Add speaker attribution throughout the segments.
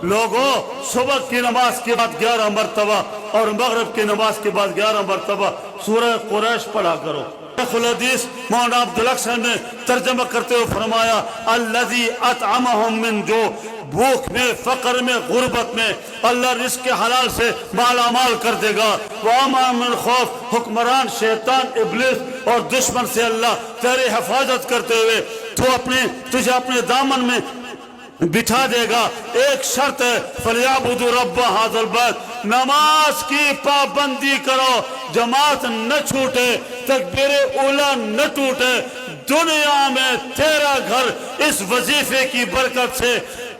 Speaker 1: لوگوں صبح کی نماز کے بعد 11 مرتبہ اور مغرب کی نماز کے بعد 11 مرتبہ سورہ قریش پڑھا کرو۔ شیخ الحدیث مولانا عبدالحق صاحب نے ترجمہ کرتے ہوئے فرمایا الذی اطعمہم من جو، بھوک میں، فقر میں، غربت میں اللہ رزق کے حلال سے مالا مال کر دے گا۔ وَأَمَنَ مِنْ خوف، حکمران شیطان ابلیس اور دشمن سے اللہ تیری حفاظت کرتے ہوئے تجھے اپنے دامن میں بٹھا دے گا۔ ایک شرط ہے فَلْيَعْبُدُوا رَبَّ هَذَا الْبَيْتِ، نماز کی پابندی کرو، جماعت نہ چھوٹے، تکبیر اولیٰ نہ ٹوٹے، دنیا میں تیرا گھر اس وظیفے کی برکت سے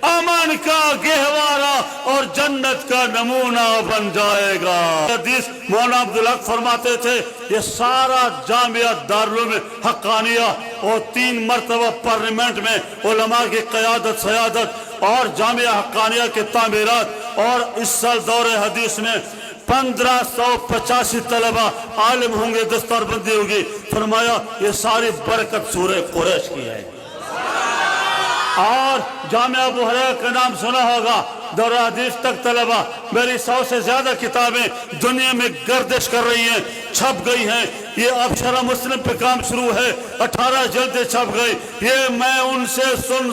Speaker 1: امن کا گہوارہ اور جنت کا نمونہ بن جائے گا۔ حدیث مولانا عبدالحق فرماتے تھے یہ سارا جامعہ دارالعلوم حقانیہ اور 3 مرتبہ پارلیمنٹ میں علماء کی قیادت سیادت اور جامعہ حقانیہ کے تعمیرات، اور اس سال دور حدیث میں 1585 طلبہ عالم ہوں گے، دستار بندی ہوگی۔ فرمایا یہ ساری برکت سورہ قریش کی ہے۔ اور جامعہ ابو ہریرہ کا نام سنا ہوگا، دور حدیث تک طلبہ، میری 100 سے زیادہ کتابیں دنیا میں گردش کر رہی ہیں، چھپ گئی ہیں۔ یہ اب شرح مسلم پہ کام شروع ہے، 18 جلدیں چھپ گئی۔ یہ میں ان سے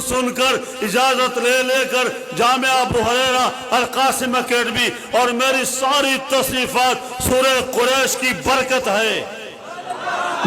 Speaker 1: سن کر اجازت لے کر جامعہ ابو ہریرہ القاسم اکیڈمی اور میری ساری تصنیفات سورہ قریش کی برکت ہے۔